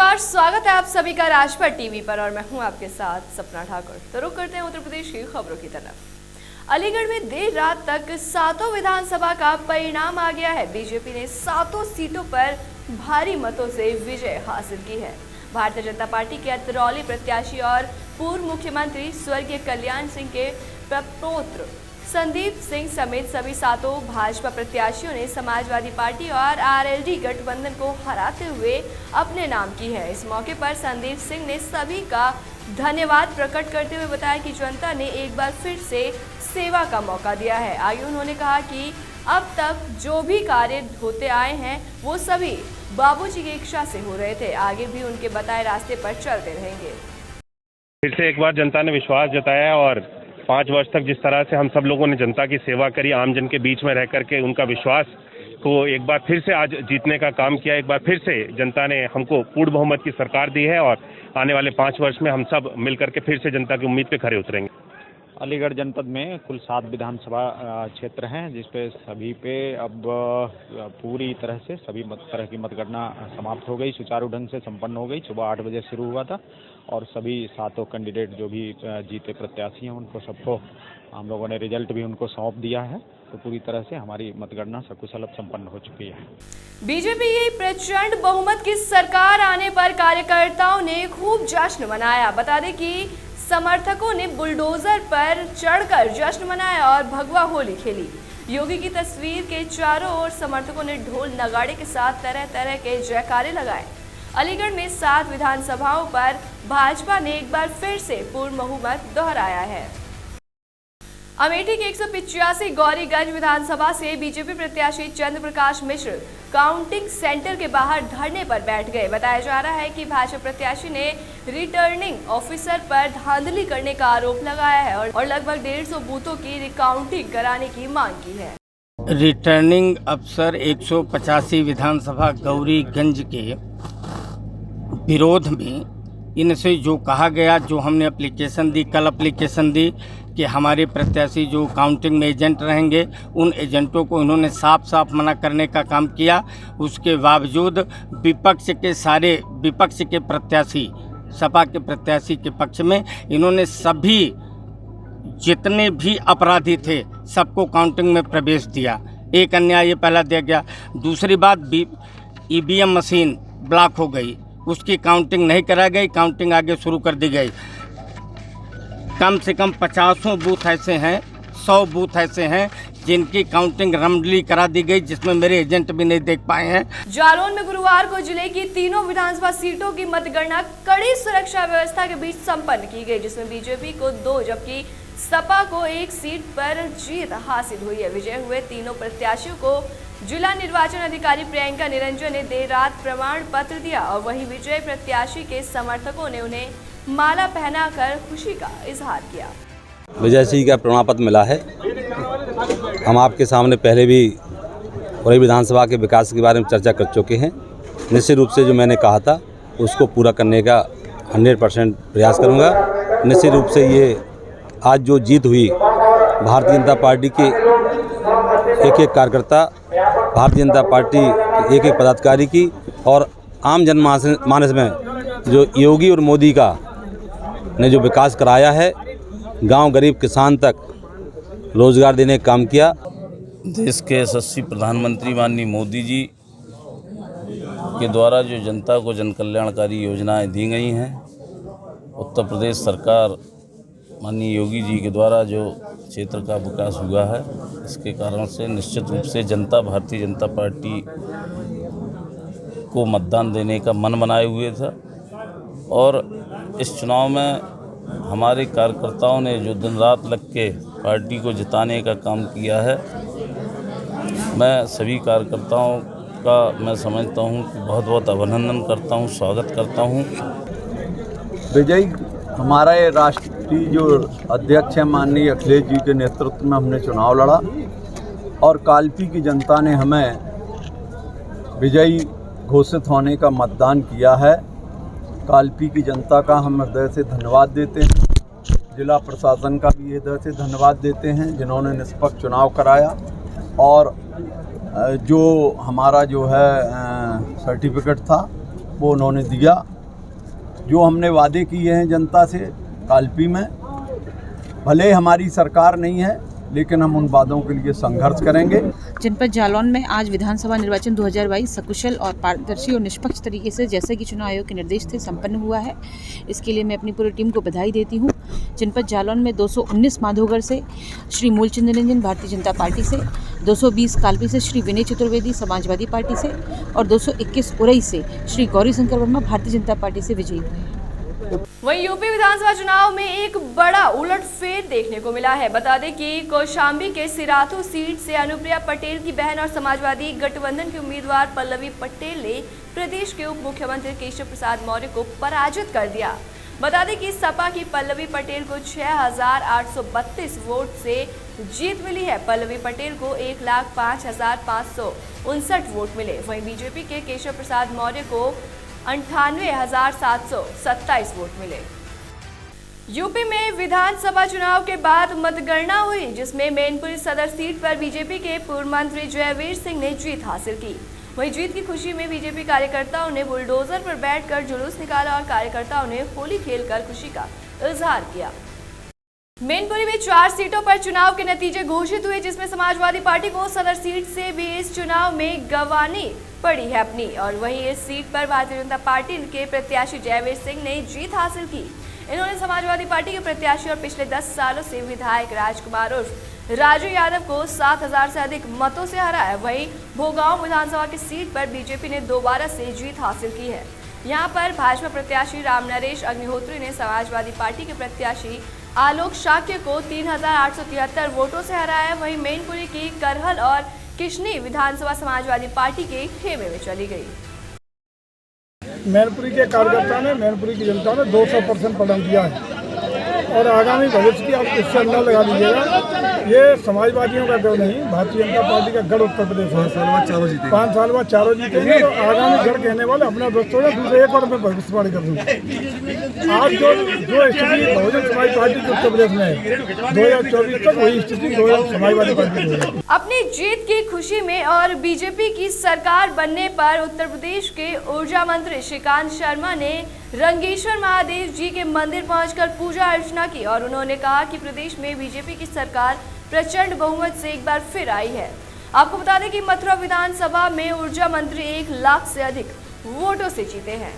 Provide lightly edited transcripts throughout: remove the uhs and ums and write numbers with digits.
नमस्कार, स्वागत है आप सभी का राजपथ टीवी पर और मैं हूं आपके साथ सपना ठाकुर। तो रुक करते हैं उत्तर प्रदेश की खबरों की तरफ। अलीगढ़ में देर रात तक 7 विधानसभा का परिणाम आ गया है। बीजेपी ने 7 सीटों पर भारी मतों से विजय हासिल की है। भारतीय जनता पार्टी के अतरौली प्रत्याशी और पूर्व मुख्यमंत्री स्वर्गीय कल्याण सिंह के प्रपौत्र संदीप सिंह समेत सभी 7 भाजपा प्रत्याशियों ने समाजवादी पार्टी और आरएलडी गठबंधन को हराते हुए अपने नाम की है। इस मौके पर संदीप सिंह ने सभी का धन्यवाद प्रकट करते हुए बताया कि जनता ने एक बार फिर से सेवा का मौका दिया है। आगे उन्होंने कहा कि अब तक जो भी कार्य होते आए हैं वो सभी बाबूजी की इच्छा से हो रहे थे, आगे भी उनके बताए रास्ते पर चलते रहेंगे। फिर से एक बार जनता ने विश्वास जताया और 5 वर्ष तक जिस तरह से हम सब लोगों ने जनता की सेवा करी, आम जन के बीच में रह करके उनका विश्वास को एक बार फिर से आज जीतने का काम किया। एक बार फिर से जनता ने हमको पूर्ण बहुमत की सरकार दी है और आने वाले 5 वर्ष में हम सब मिलकर के फिर से जनता की उम्मीद पे खरे उतरेंगे। अलीगढ़ जनपद में कुल 7 विधानसभा क्षेत्र हैं, जिसपे सभी पे अब पूरी तरह से सभी तरह की मतगणना समाप्त हो गई, सुचारू ढंग से संपन्न हो गई। सुबह 8 बजे शुरू हुआ था और सभी 7 कैंडिडेट जो भी जीते प्रत्याशी हैं उनको सबको हम लोगों ने रिजल्ट भी उनको सौंप दिया है। तो पूरी तरह से हमारी मतगणना सकुशल संपन्न हो चुकी है। बीजेपी की प्रचंड बहुमत की सरकार आने पर कार्यकर्ताओं ने खूब जश्न मनाया। बता दें कि समर्थकों ने बुलडोजर पर चढ़कर जश्न मनाया और भगवा होली खेली। योगी की तस्वीर के चारों ओर समर्थकों ने ढोल नगाड़े के साथ तरह तरह के जयकारे लगाए। अलीगढ़ में 7 विधानसभाओं पर भाजपा ने एक बार फिर से पूर्ण बहुमत दोहराया है। अमेठी के 185 गौरीगंज विधानसभा से बीजेपी प्रत्याशी चंद्र प्रकाश मिश्र काउंटिंग सेंटर के बाहर धरने पर बैठ गए। बताया जा रहा है कि भाजपा प्रत्याशी ने रिटर्निंग ऑफिसर पर धांधली करने का आरोप लगाया है और लगभग 150 बूथों की रिकाउंटिंग कराने की मांग की है। रिटर्निंग अफसर 185 विधानसभा गौरीगंज के विरोध में इनसे जो कहा गया, जो हमने एप्लीकेशन दी, कल एप्लीकेशन दी कि हमारे प्रत्याशी जो काउंटिंग में एजेंट रहेंगे, उन एजेंटों को इन्होंने साफ साफ मना करने का काम किया। उसके बावजूद विपक्ष के प्रत्याशी, सपा के प्रत्याशी के पक्ष में इन्होंने सभी जितने भी अपराधी थे सबको काउंटिंग में प्रवेश दिया। एक अन्याय ये पहला दिया गया। दूसरी बात, ईवीएम मशीन ब्लॉक हो गई, उसकी काउंटिंग नहीं कराई गई, काउंटिंग आगे शुरू कर दी गई। कम से कम 50 बूथ ऐसे हैं, 100 बूथ ऐसे हैं जिनकी काउंटिंग रैंडमली करा दी गई, जिसमें मेरे एजेंट भी नहीं देख पाए हैं। जालौन में गुरुवार को जिले की 3 विधानसभा सीटों की मतगणना कड़ी सुरक्षा व्यवस्था के बीच संपन्न की गई, जिसमें बीजेपी को 2 जबकि सपा को 1 सीट पर जीत हासिल हुई है। विजय हुए तीनों प्रत्याशियों को जिला निर्वाचन अधिकारी प्रियंका निरंजन ने देर रात प्रमाण पत्र दिया और वहीं विजय प्रत्याशी के समर्थकों ने उन्हें माला पहनाकर खुशी का इजहार किया। विजय सिंह का प्रमाण पत्र मिला है। हम आपके सामने पहले भी पूरी विधानसभा के विकास के बारे में चर्चा कर चुके हैं। निश्चित रूप से जो मैंने कहा था उसको पूरा करने का 100% प्रयास करूंगा। निश्चित रूप से ये आज जो जीत हुई, भारतीय जनता पार्टी के एक कार्यकर्ता, भारतीय जनता पार्टी एक पदाधिकारी की और आम जनमानस में जो योगी और मोदी का ने जो विकास कराया है, गांव गरीब किसान तक रोजगार देने का काम किया। देश के यशस्वी प्रधानमंत्री माननीय मोदी जी के द्वारा जो जनता को जन कल्याणकारी योजनाएं दी गई हैं, उत्तर प्रदेश सरकार माननीय योगी जी के द्वारा जो क्षेत्र का विकास हुआ है, इसके कारण से निश्चित रूप से जनता भारतीय जनता पार्टी को मतदान देने का मन बनाए हुए था। और इस चुनाव में हमारे कार्यकर्ताओं ने जो दिन रात लग के पार्टी को जिताने का काम किया है, मैं सभी कार्यकर्ताओं का मैं समझता हूं कि बहुत बहुत अभिनंदन करता हूं, स्वागत करता हूं। विजय हमारे राष्ट्रीय जो अध्यक्ष हैं माननीय अखिलेश जी के नेतृत्व में हमने चुनाव लड़ा और कालपी की जनता ने हमें विजयी घोषित होने का मतदान किया है। कालपी की जनता का हम हृदय से धन्यवाद देते हैं। जिला प्रशासन का भी हृदय से धन्यवाद देते हैं जिन्होंने निष्पक्ष चुनाव कराया और जो हमारा जो है सर्टिफिकेट था वो उन्होंने दिया जो हमने वादे किए हैं जनता से कालपी में, भले हमारी सरकार नहीं है लेकिन हम उन वादों के लिए संघर्ष करेंगे। जनपद जालौन में आज विधानसभा निर्वाचन 2022 सकुशल और पारदर्शी और निष्पक्ष तरीके से, जैसे कि चुनाव आयोग के निर्देश थे, संपन्न हुआ है। इसके लिए मैं अपनी पूरी टीम को बधाई देती हूँ। जनपद जालौन में 219 माधोगढ़ से श्री मूलचंद निरंजन भारतीय जनता पार्टी से, 220 कालपी से श्री विनय चतुर्वेदी समाजवादी पार्टी से और 221 उरई से श्री गौरीशंकर वर्मा भारतीय जनता पार्टी से विजयी हुए हैं। वहीं यूपी विधानसभा चुनाव में एक बड़ा उलटफेर देखने को मिला है। बता दें कि कौशाम्बी के सिराथू सीट से अनुप्रिया पटेल की बहन और समाजवादी गठबंधन के उम्मीदवार पल्लवी पटेल ने प्रदेश के उप मुख्यमंत्री केशव प्रसाद मौर्य को पराजित कर दिया। बता दें कि सपा की पल्लवी पटेल को 6,832 वोट से जीत मिली है। पल्लवी पटेल को 1,05,559 वोट मिले। वहीं बीजेपी के केशव प्रसाद मौर्य को 98,727 वोट मिले। यूपी में विधानसभा चुनाव के बाद मतगणना हुई, जिसमें मैनपुरी सदर सीट पर बीजेपी के पूर्व मंत्री जयवीर सिंह ने जीत हासिल की। वहीं जीत की खुशी में बीजेपी कार्यकर्ताओं ने बुलडोजर पर बैठकर जुलूस निकाला और कार्यकर्ताओं ने होली खेलकर खुशी का इजहार किया। मैनपुरी में 4 सीटों पर चुनाव के नतीजे घोषित हुए, जिसमें समाजवादी पार्टी को सदर सीट से भी इस चुनाव में गंवानी पड़ी है अपनी, और वहीं इस सीट पर भारतीय जनता पार्टी के प्रत्याशी जयवीर सिंह ने जीत हासिल की। इन्होंने समाजवादी पार्टी के प्रत्याशी और पिछले 10 सालों से विधायक राजकुमार उर्फ राजू यादव को 7,000 से अधिक मतों से हराया। वहीं भोगांव विधानसभा की सीट पर बीजेपी ने दोबारा से जीत हासिल की है। यहाँ पर भाजपा प्रत्याशी रामनरेश अग्निहोत्री ने समाजवादी पार्टी के प्रत्याशी आलोक शाक्य को 3,873 वोटों से हराया। वहीं मैनपुरी की करहल और किशनी विधानसभा समाजवादी पार्टी के खेमे में चली गई। मैनपुरी के कार्यकर्ता ने, मैनपुरी की जनता ने 200% परिणाम दिया है और आगामी भविष्य की आप इससे अंदाजा लगा लीजिएगा। ये समाजवादियों का गढ़ नहीं, भारतीय जनता पार्टी का गढ़ उत्तर प्रदेश है। 5 साल बाद चारों जीतेंगे तो आगामी गढ़ कहने वाले अपना दोस्तों ने दूसरे एक और में भविष्यवाणी कर दूंगा। आज जो स्थिति बहुजन समाज पार्टी के उत्तर प्रदेश में है, 2024 तक वही स्थिति समाजवादी पार्टी की है। अपनी जीत की खुशी में और बीजेपी की सरकार बनने पर उत्तर प्रदेश के ऊर्जा मंत्री श्रीकांत शर्मा ने रंगेश्वर महादेव जी के मंदिर पहुंचकर पूजा अर्चना की और उन्होंने कहा कि प्रदेश में बीजेपी की सरकार प्रचंड बहुमत से एक बार फिर आई है। आपको बता दें कि मथुरा विधानसभा में ऊर्जा मंत्री 1 लाख से अधिक वोटों से जीते हैं।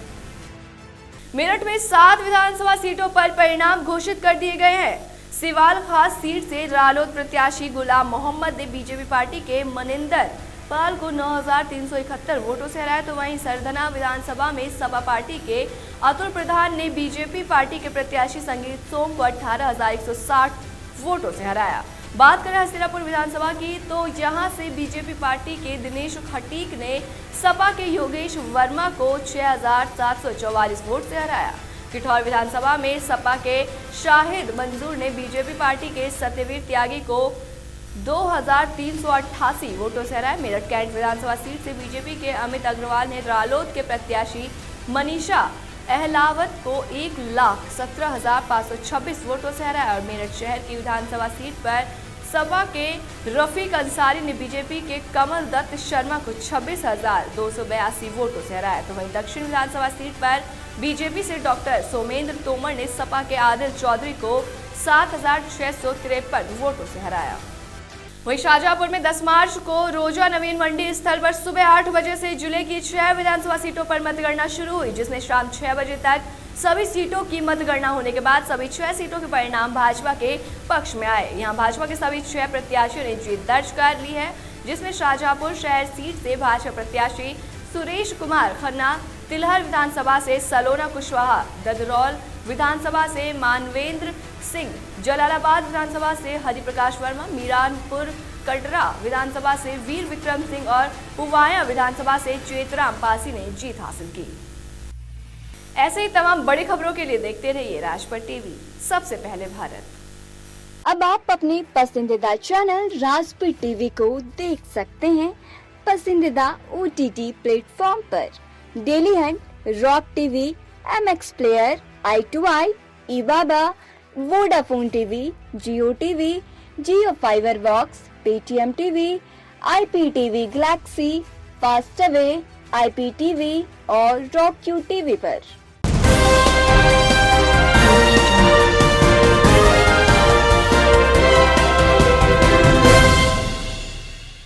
मेरठ में 7 विधानसभा सीटों पर परिणाम घोषित कर दिए गए हैं। सिवाल खास सीट से रालोद प्रत्याशी गुलाम मोहम्मद ने बीजेपी पार्टी के मनिंदर पाल को 9,371 वोटों से हराया। तो वहीं सरधना विधानसभा में सपा पार्टी के अतुल प्रधान ने बीजेपी पार्टी के प्रत्याशी संगीत सोम को 18,160 वोटों से हराया। बात करें हस्तिनापुर विधानसभा की, तो यहां से बीजेपी पार्टी के दिनेश खटीक ने सपा के योगेश वर्मा को 6,744 वोट से हराया। किठौर विधानसभा में सपा के शाहिद मंजूर ने बीजेपी पार्टी के सत्यवीर त्यागी को 2,388 वोटों से हराया। मेरठ कैंट विधानसभा सीट से बीजेपी के अमित अग्रवाल ने रालोद के प्रत्याशी मनीषा अहलावत को 1,17,526 वोटों से हराया और मेरठ शहर की विधानसभा सीट पर सपा के रफीक अंसारी ने बीजेपी के कमल दत्त शर्मा को 26,282 वोटों से हराया। तो वहीं दक्षिण विधानसभा सीट पर बीजेपी से डॉक्टर सोमेंद्र तोमर ने सपा के आदिल चौधरी को 7,653 वोटों से हराया। वहीं शाहजहांपुर में 10 मार्च को रोजा नवीन मंडी स्थल पर सुबह 8 बजे से जिले की 6 विधानसभा सीटों पर मतगणना शुरू हुई, जिसमें शाम 6 बजे तक सभी सीटों की मतगणना होने के बाद सभी 6 सीटों के परिणाम भाजपा के पक्ष में आए। यहां भाजपा के सभी 6 प्रत्याशियों ने जीत दर्ज कर ली है, जिसमें शाहजहांपुर शहर सीट से भाजपा प्रत्याशी सुरेश कुमार खन्ना, तिलहर विधानसभा से सलोना कुशवाहा, ददरौल विधानसभा से मानवेंद्र सिंह, जलालाबाद विधानसभा से हरिप्रकाश वर्मा, मीरानपुर कटरा विधानसभा से वीर विक्रम सिंह और पुवाया विधानसभा से चेतराम पासी ने जीत हासिल की। ऐसे ही तमाम बड़ी खबरों के लिए देखते रहिए राजपट टीवी, सबसे पहले भारत। अब आप अपने पसंदीदा चैनल राजपट टीवी को देख सकते हैं पसंदीदा OTT प्लेटफॉर्म पर। Dailyhunt, Rock TV, MX Player, i2i, eBaba, Vodafone TV, Jio TV, Jio Fiber box, Paytm TV, IPTV Galaxy, Fastway, IPTV और रॉक क्यू टीवी पर।